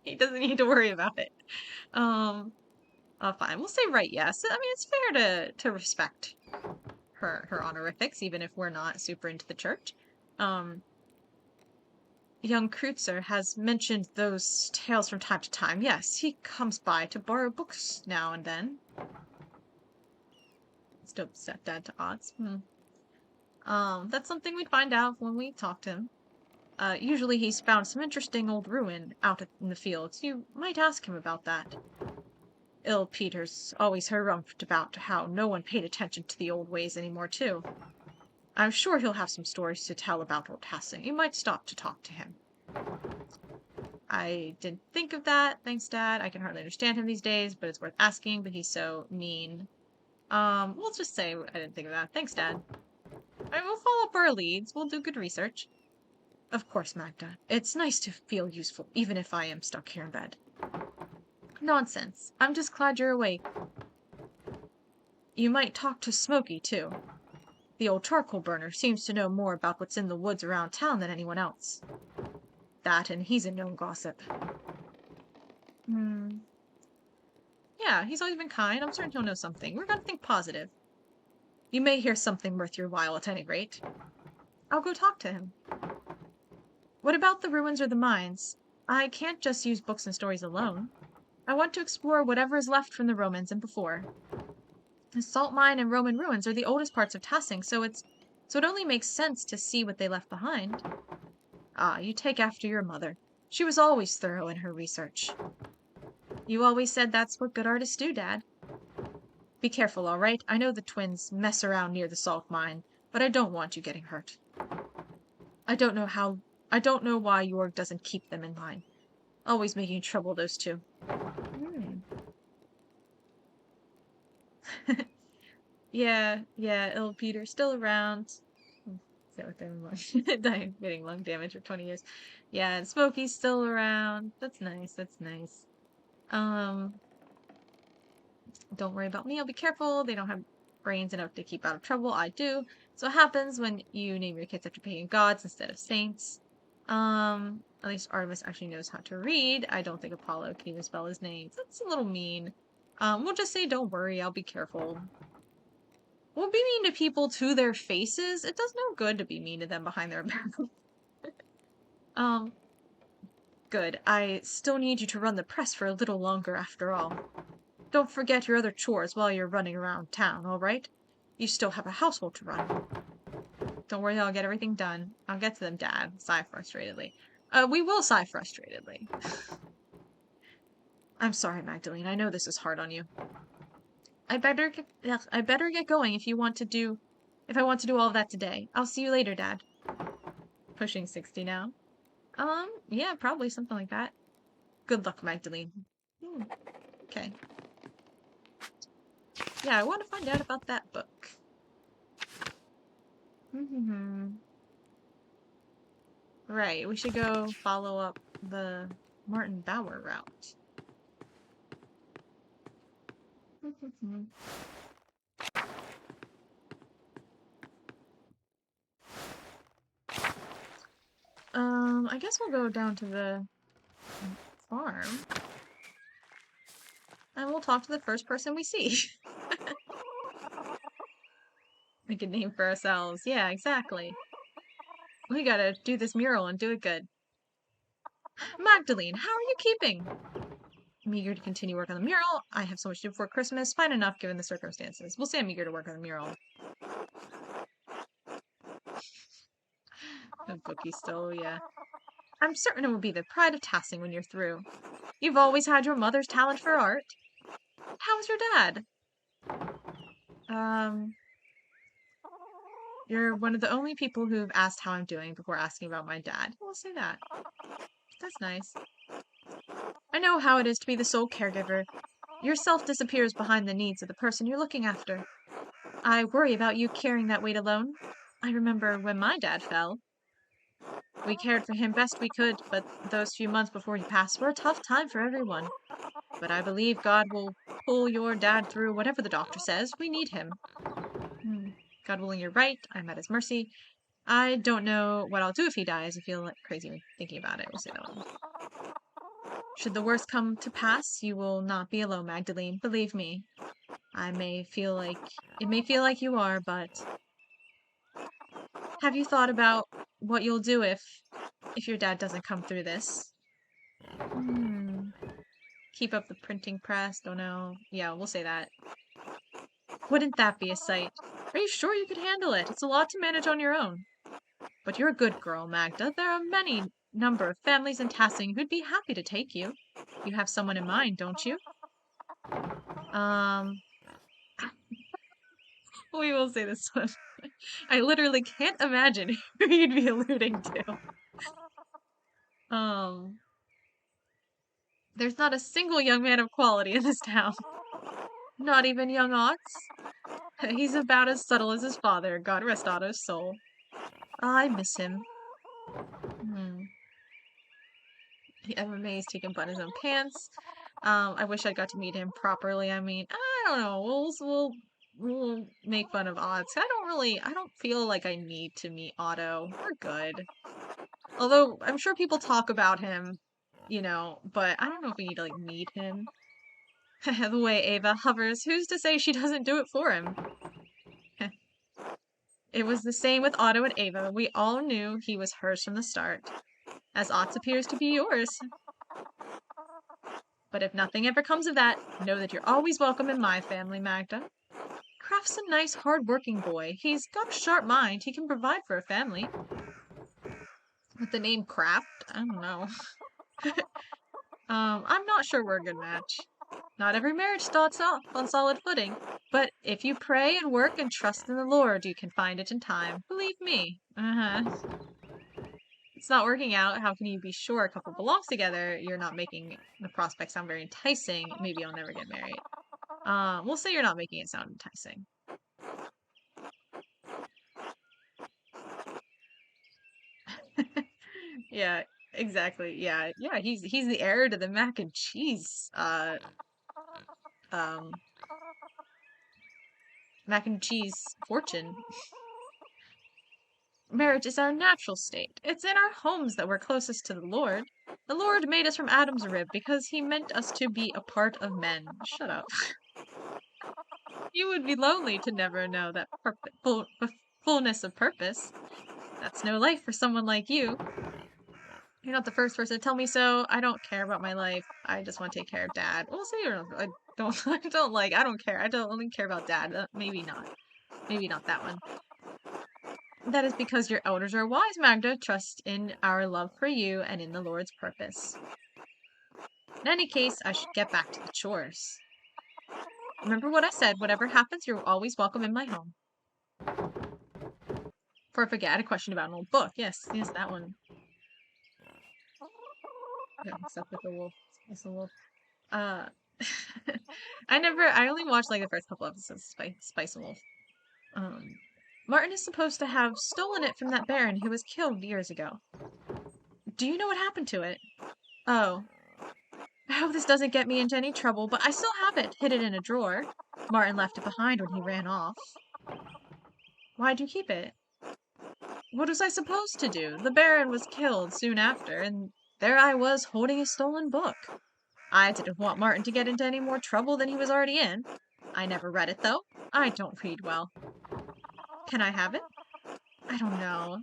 He doesn't need to worry about it. Fine. We'll say right yes. I mean, it's fair to respect her honorifics, even if we're not super into the church. Young Kreutzer has mentioned those tales from time to time. Yes, he comes by to borrow books now and then. Still stepdad to odds. That's something we'd find out when we talk to him. Usually he's found some interesting old ruin out in the fields. You might ask him about that. Ill Peter's always harumphed about how no one paid attention to the old ways anymore, too. I'm sure he'll have some stories to tell about old Tassing. You might stop to talk to him. I didn't think of that. Thanks, Dad. I can hardly understand him these days, but it's worth asking, but he's so mean. We'll just say I didn't think of that. Thanks, Dad. Alright, we'll follow up our leads. We'll do good research. Of course, Magda. It's nice to feel useful, even if I am stuck here in bed. Nonsense. I'm just glad you're awake. You might talk to Smokey, too. The old charcoal burner seems to know more about what's in the woods around town than anyone else. That, and he's a known gossip. Yeah, he's always been kind. I'm certain he'll know something. We're gonna think positive. You may hear something worth your while at any rate. I'll go talk to him. What about the ruins or the mines? I can't just use books and stories alone. I want to explore whatever is left from the Romans and before. The salt mine and Roman ruins are the oldest parts of Tassing, so it only makes sense to see what they left behind. Ah, you take after your mother. She was always thorough in her research. You always said that's what good artists do, Dad. Be careful, all right? I know the twins mess around near the salt mine, but I don't want you getting hurt. I don't know why Jorg doesn't keep them in line. Always making trouble, those two. Yeah, ill Peter still around. Getting lung damage for 20 years. Yeah, and Smokey's still around. That's nice. Don't worry about me. I'll be careful. They don't have brains enough to keep out of trouble. I do. So what happens when you name your kids after pagan gods instead of saints? At least Artemis actually knows how to read. I don't think Apollo can even spell his name. That's a little mean. We'll just say, don't worry, I'll be careful. We'll be mean to people to their faces. It does no good to be mean to them behind their back. Good. I still need you to run the press for a little longer after all. Don't forget your other chores while you're running around town, all right? You still have a household to run. Don't worry, I'll get everything done. I'll get to them, Dad. Sigh frustratedly. We will sigh frustratedly. I'm sorry, Magdalene. I know this is hard on you. I better get going if I want to do all of that today. I'll see you later, Dad. Pushing 60 now. Yeah, probably something like that. Good luck, Magdalene. Okay. Yeah, I want to find out about that book. Right, we should go follow up the Martin Bauer route. I guess we'll go down to the farm. And we'll talk to the first person we see. Make a name for ourselves. Yeah, exactly. We gotta do this mural and do it good. Magdalene, how are you keeping? I'm eager to continue work on the mural. I have so much to do before Christmas. Fine enough given the circumstances. We'll say I'm eager to work on the mural. The bookie still, yeah. I'm certain it will be the pride of Tassing when you're through. You've always had your mother's talent for art. How's your dad? You're one of the only people who've asked how I'm doing before asking about my dad. We'll say that. That's nice. I know how it is to be the sole caregiver. Yourself disappears behind the needs of the person you're looking after. I worry about you carrying that weight alone. I remember when my dad fell. We cared for him best we could, but those few months before he passed were a tough time for everyone. But I believe God will pull your dad through whatever the doctor says. We need him. God willing, you're right. I'm at his mercy. I don't know what I'll do if he dies. I feel like crazy thinking about it. We'll say that one. Should the worst come to pass, you will not be alone, Magdalene. Believe me. It may feel like you are, but have you thought about what you'll do if your dad doesn't come through this? Keep up the printing press. Don't know. Yeah, we'll say that. Wouldn't that be a sight? Are you sure you could handle it? It's a lot to manage on your own. But you're a good girl, Magda. There are many number of families in Tassing who'd be happy to take you. You have someone in mind, don't you? We will say this one. I literally can't imagine who you'd be alluding to. There's not a single young man of quality in this town. Not even young Otts. He's about as subtle as his father, God rest Otto's soul. I miss him. I'm amazed he can button his own pants. I wish I got to meet him properly. I mean, I don't know. We'll make fun of Otts. I don't feel like I need to meet Otto. We're good. Although I'm sure people talk about him, but I don't know if we need to like meet him. The way Ava hovers, who's to say she doesn't do it for him? It was the same with Otto and Ava. We all knew he was hers from the start, as Otts appears to be yours. But if nothing ever comes of that, know that you're always welcome in my family, Magda. Kraft's a nice, hard-working boy. He's got a sharp mind. He can provide for a family. With the name Kraft? I don't know. I'm not sure we're a good match. Not every marriage starts off on solid footing, but if you pray and work and trust in the Lord, you can find it in time. Believe me. It's not working out. How can you be sure a couple belongs together? You're not making the prospect sound very enticing. Maybe I'll never get married. We'll say you're not making it sound enticing. Yeah, exactly. Yeah, he's the heir to the mac and cheese mac and cheese fortune. Marriage is our natural state. It's in our homes that we're closest to the Lord. The Lord made us from Adam's rib because he meant us to be a part of men. Shut up. You would be lonely to never know that fullness of purpose. That's no life for someone like you. You're not the first person to tell me so. I don't care about my life. I just want to take care of Dad. Well, say I don't. I don't care. I don't only care about Dad. Maybe not. Maybe not that one. That is because your elders are wise, Magda. Trust in our love for you and in the Lord's purpose. In any case, I should get back to the chores. Remember what I said. Whatever happens, you're always welcome in my home. Before I forget, I had a question about an old book. Yes, that one. Yeah, except with the wolf. It's a wolf. I only watched like the first couple episodes of Spice and Wolf. Martin is supposed to have stolen it from that baron who was killed years ago. Do you know what happened to it? Oh. I hope this doesn't get me into any trouble, but I still have it, hid it in a drawer. Martin left it behind when he ran off. Why'd you keep it? What was I supposed to do? The baron was killed soon after, and there I was holding a stolen book. I didn't want Martin to get into any more trouble than he was already in. I never read it, though. I don't read well. Can I have it? I don't know.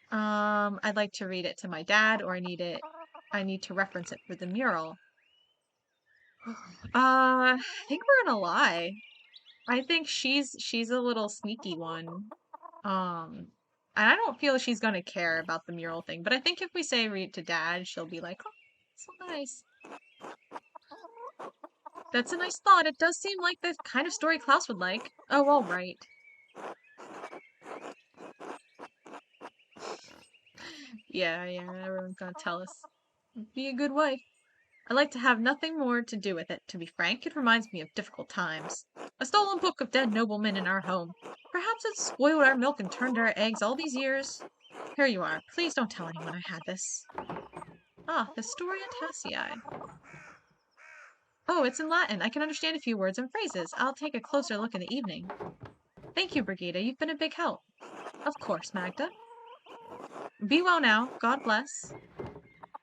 I'd like to read it to my dad, or I need to reference it for the mural. I think we're gonna lie. I think she's a little sneaky one. And I don't feel she's gonna care about the mural thing, but I think if we say read it to Dad, she'll be like, oh, so nice. That's a nice thought. It does seem like the kind of story Klaus would like. Oh, all right. Yeah, everyone's gonna tell us. Be a good wife. I like to have nothing more to do with it. To be frank, it reminds me of difficult times. A stolen book of dead noblemen in our home. Perhaps it spoiled our milk and turned our eggs all these years. Here you are. Please don't tell anyone I had this. Ah, Historia Tassii. Oh, it's in Latin. I can understand a few words and phrases. I'll take a closer look in the evening. Thank you, Brigida. You've been a big help. Of course, Magda. Be well now. God bless.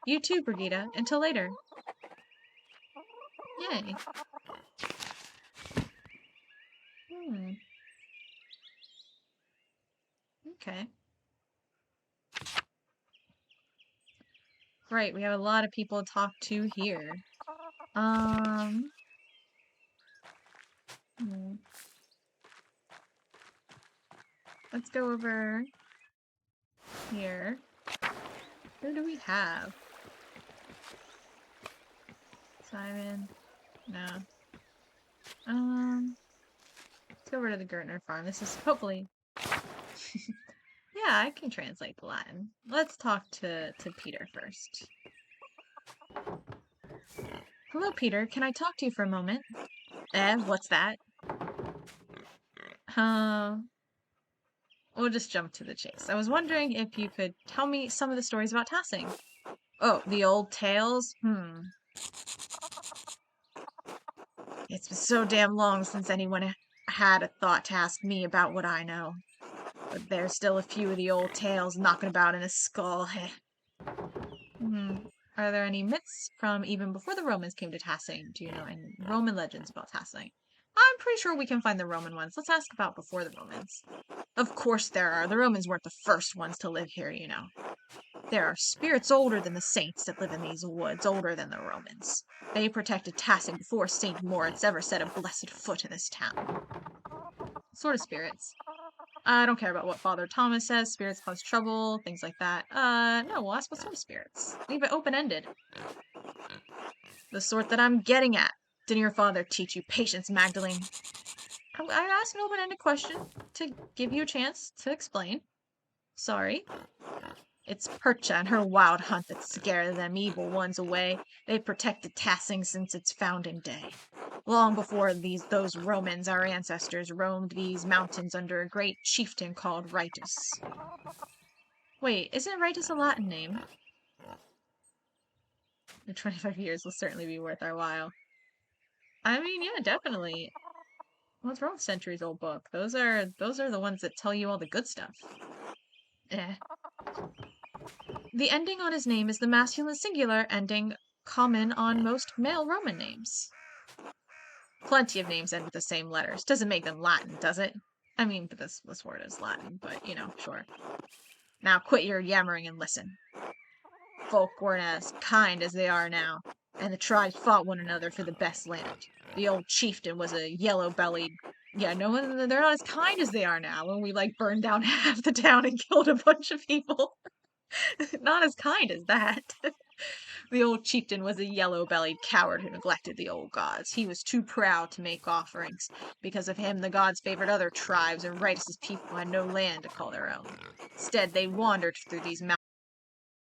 You too, Brigida. Until later. Yay. Okay. Right, we have a lot of people to talk to here. Let's go over here. Who do we have? Simon. No. Let's go over to the Gertner farm. This is hopefully... Yeah, I can translate the Latin. Let's talk to Peter first. Hello, Peter. Can I talk to you for a moment? What's that? We'll just jump to the chase. I was wondering if you could tell me some of the stories about Tassing. Oh, the old tales? It's been so damn long since anyone had a thought to ask me about what I know. But there's still a few of the old tales knocking about in a skull. Are there any myths from even before the Romans came to Tassing? Do you know any Roman legends about Tassing? I'm pretty sure we can find the Roman ones. Let's ask about before the Romans. Of course there are. The Romans weren't the first ones to live here, you know. There are spirits older than the saints that live in these woods, older than the Romans. They protected Tassing before St. Moritz ever set a blessed foot in this town. Sort of spirits. I don't care about what Father Thomas says. Spirits cause trouble, things like that. No, we'll ask what sort of spirits. Leave it open-ended. The sort that I'm getting at. Didn't your father teach you patience, Magdalene? I asked an open-ended question to give you a chance to explain. Sorry. It's Percha and her wild hunt that scare them evil ones away. They've protected Tassing since its founding day. Long before those Romans, our ancestors roamed these mountains under a great chieftain called Ritus. Wait, isn't Ritus a Latin name? The 25 years will certainly be worth our while. I mean, yeah, definitely. What's wrong with centuries old book? Those are the ones that tell you all the good stuff. The ending on his name is the masculine singular ending common on most male Roman names. Plenty of names end with the same letters. Doesn't make them Latin, does it? I mean, but this word is Latin, but sure. Now quit your yammering and listen. Folk weren't as kind as they are now, and the tribes fought one another for the best land. The old chieftain was a yellow-bellied. Yeah, no one. They're not as kind as they are now. When we burned down half the town and killed a bunch of people, not as kind as that. The old chieftain was a yellow-bellied coward who neglected the old gods. He was too proud to make offerings. Because of him, the gods favored other tribes, and righteous people had no land to call their own. Instead, they wandered through these mountains